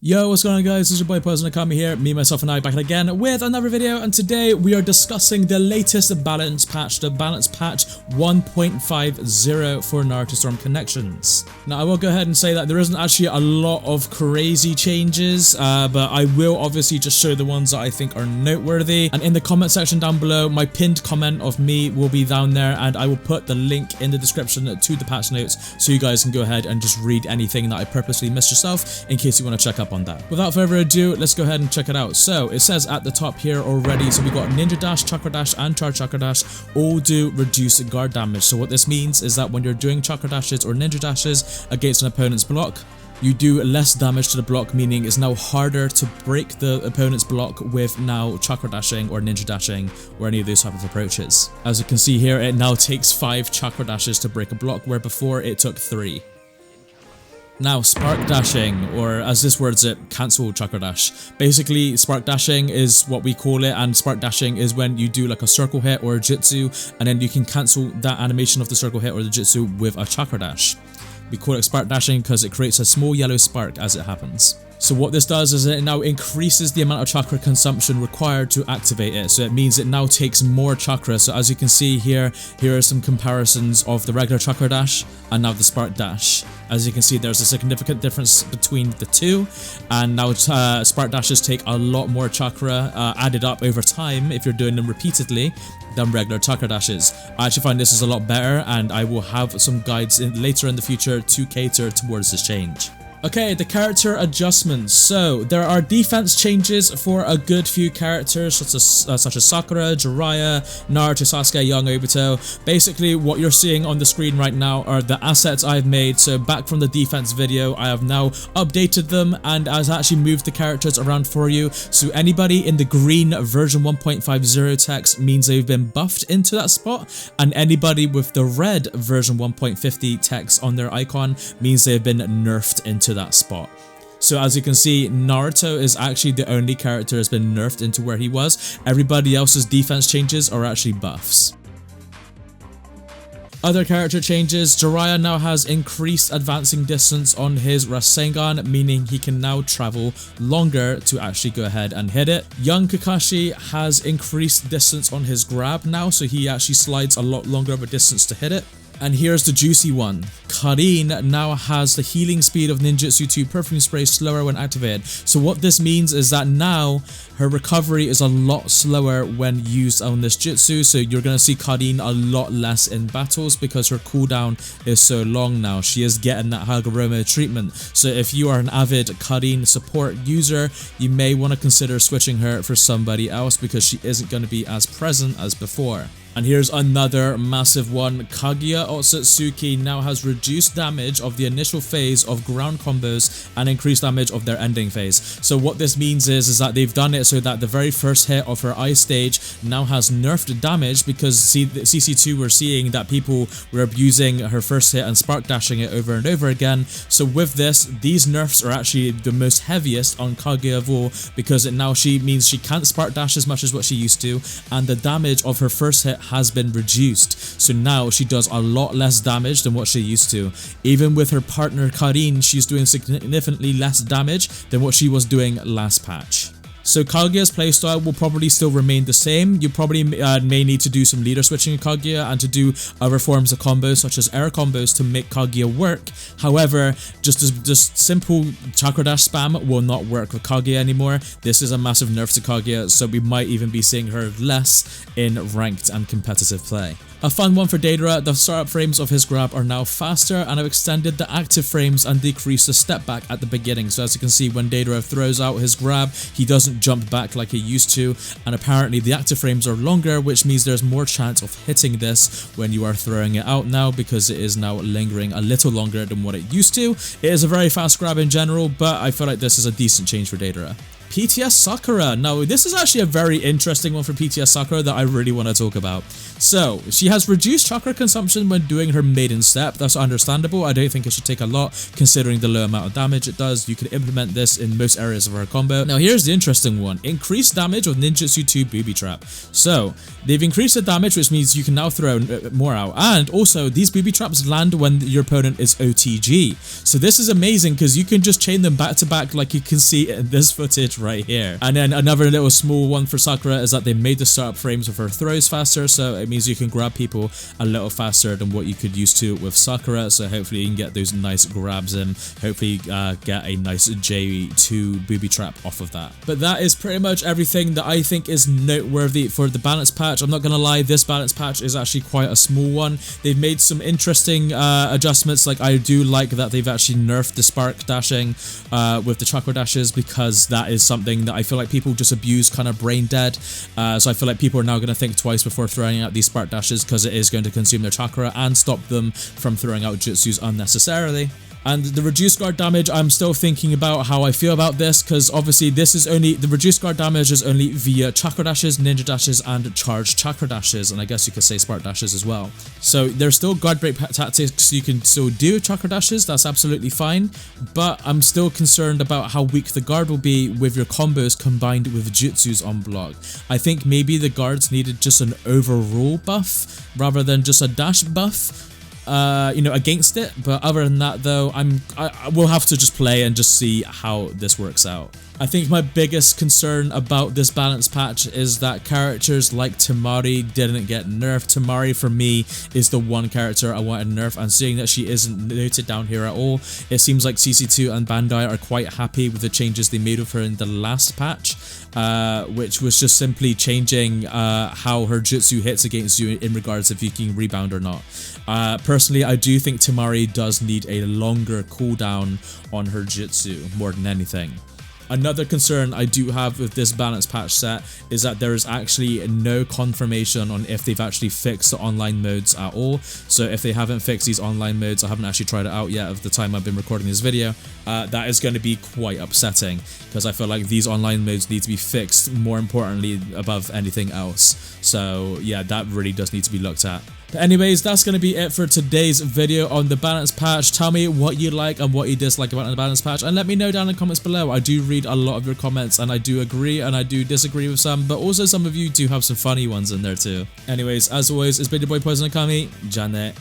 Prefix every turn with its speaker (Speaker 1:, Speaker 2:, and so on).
Speaker 1: Yo, what's going on guys, this is your boy Poison here, me, myself and I back again with another video, and today we are discussing the latest balance patch, the balance patch 1.50 for Naruto Storm Connections. Now I will go ahead and say that there isn't actually a lot of crazy changes, but I will obviously just show the ones that I think are noteworthy, and in the comment section down below, my pinned comment of me will be down there, and I will put the link in the description to the patch notes so you guys can go ahead and just read anything that I purposely missed yourself in case you want to check up on that. Without further ado, let's go ahead and check it out. So it says at the top here already, so we got Ninja Dash, Chakra Dash and Charge Chakra Dash all do reduce guard damage. So what this means is that when you're doing Chakra Dashes or Ninja Dashes against an opponent's block, you do less damage to the block, meaning it's now harder to break the opponent's block with now Chakra Dashing or Ninja Dashing or any of those type of approaches. As you can see here, it now takes 5 Chakra Dashes to break a block, where before it took 3. Now, Spark Dashing, or as this words it, cancel Chakra Dash. Basically, Spark Dashing is what we call it, and Spark Dashing is when you do like a circle hit or a Jutsu, and then you can cancel that animation of the circle hit or the Jutsu with a Chakra Dash. We call it Spark Dashing because it creates a small yellow spark as it happens. So what this does is it now increases the amount of chakra consumption required to activate it. So it means it now takes more chakra. So as you can see here are some comparisons of the regular Chakra Dash and now the Spark Dash. As you can see, there's a significant difference between the two, and now Spark Dashes take a lot more chakra added up over time if you're doing them repeatedly than regular Chakra Dashes. I actually find this is a lot better, and I will have some guides later in the future to cater towards this change. Okay, the character adjustments. So there are defense changes for a good few characters such as Sakura, Jiraiya, Naruto, Sasuke, young Obito. Basically, what you're seeing on the screen right now are the assets I've made. So back from the defense video, I have now updated them, and I've actually moved the characters around for you. So anybody in the green version 1.50 text means they've been buffed into that spot, and anybody with the red version 1.50 text on their icon means they've been nerfed into that spot. So as you can see, Naruto is actually the only character that's been nerfed into where he was. Everybody else's defense changes are actually buffs. Other character changes, Jiraiya now has increased advancing distance on his Rasengan, meaning he can now travel longer to actually go ahead and hit it. Young Kakashi has increased distance on his grab now, so he actually slides a lot longer of a distance to hit it. And here's the juicy one. Karin now has the healing speed of Ninjutsu 2 Perfume Spray slower when activated. So what this means is that now her recovery is a lot slower when used on this jutsu. So you're going to see Karin a lot less in battles because her cooldown is so long now. She is getting that Hagoromo treatment. So if you are an avid Karin support user, you may want to consider switching her for somebody else because she isn't going to be as present as before. And here's another massive one. Kaguya Otsutsuki now has reduced damage of the initial phase of ground combos and increased damage of their ending phase. So what this means is that they've done it so that the very first hit of her ice stage now has nerfed damage, because CC2 were seeing that people were abusing her first hit and spark dashing it over and over again. So with this, these nerfs are actually the most heaviest on Kaguya of all, because it now means she can't spark dash as much as what she used to, and the damage of her first hit has been reduced. So now she does a lot less damage than what she used to. Even with her partner Karin, she's doing significantly less damage than what she was doing last patch. So Kaguya's playstyle will probably still remain the same. You probably may need to do some leader switching in Kaguya and to do other forms of combos such as air combos to make Kaguya work. However, just simple Chakra Dash spam will not work with Kaguya anymore. This is a massive nerf to Kaguya, so we might even be seeing her less in ranked and competitive play. A fun one for Deidara, the startup frames of his grab are now faster, and I've extended the active frames and decreased the step back at the beginning. So as you can see, when Deidara throws out his grab, he doesn't jump back like he used to, and apparently the active frames are longer, which means there's more chance of hitting this when you are throwing it out now, because it is now lingering a little longer than what it used to. It is a very fast grab in general, but I feel like this is a decent change for Deidara. PTS Sakura. Now, this is actually a very interesting one for PTS Sakura that I really want to talk about. So, she has reduced chakra consumption when doing her maiden step. That's understandable. I don't think it should take a lot considering the low amount of damage it does. You could implement this in most areas of her combo. Now, here's the interesting one. Increased damage with Ninjutsu 2 Booby Trap. So, they've increased the damage, which means you can now throw more out. And also, these booby traps land when your opponent is OTG. So this is amazing because you can just chain them back to back like you can see in this footage right here. And then another little small one for Sakura is that they made the startup frames of her throws faster. So it means you can grab people a little faster than what you could used to with Sakura. So hopefully you can get those nice grabs and hopefully get a nice J2 booby trap off of that. But that is pretty much everything that I think is noteworthy for the balance patch. I'm not gonna lie, this balance patch is actually quite a small one. They've made some interesting adjustments. Like, I do like that they've actually nerfed the spark dashing with the Chakra Dashes, because that is something that I feel like people just abuse kind of brain dead. So I feel like people are now going to think twice before throwing out these spark dashes, because it is going to consume their chakra and stop them from throwing out jutsus unnecessarily. And the reduced guard damage, I'm still thinking about how I feel about this, because obviously this is only, the reduced guard damage is only via Chakra Dashes, Ninja Dashes, and Charged Chakra Dashes, and I guess you could say Spark Dashes as well. So there's still guard break tactics, you can still do Chakra Dashes, that's absolutely fine, but I'm still concerned about how weak the guard will be with your combos combined with jutsus on block. I think maybe the guards needed just an overall buff, rather than just a dash buff. You know, against it. But other than that though, I will have to just play and just see how this works out. I think my biggest concern about this balance patch is that characters like Temari didn't get nerfed. Temari for me is the one character I wanted nerfed, and seeing that she isn't noted down here at all, it seems like CC2 and Bandai are quite happy with the changes they made of her in the last patch, which was just simply changing how her jutsu hits against you in regards if you can rebound or not. Personally, I do think Temari does need a longer cooldown on her jutsu more than anything. Another concern I do have with this balance patch set is that there is actually no confirmation on if they've actually fixed the online modes at all. So if they haven't fixed these online modes, I haven't actually tried it out yet at the time I've been recording this video, that is going to be quite upsetting, because I feel like these online modes need to be fixed more importantly above anything else. So yeah, that really does need to be looked at. But anyways, that's going to be it for today's video on the balance patch. Tell me what you like and what you dislike about the balance patch, and let me know down in the comments below. I do read a lot of your comments, and I do agree and I do disagree with some, but also some of you do have some funny ones in there too. Anyways, as always, it's been your boy Poison Akami. Janet.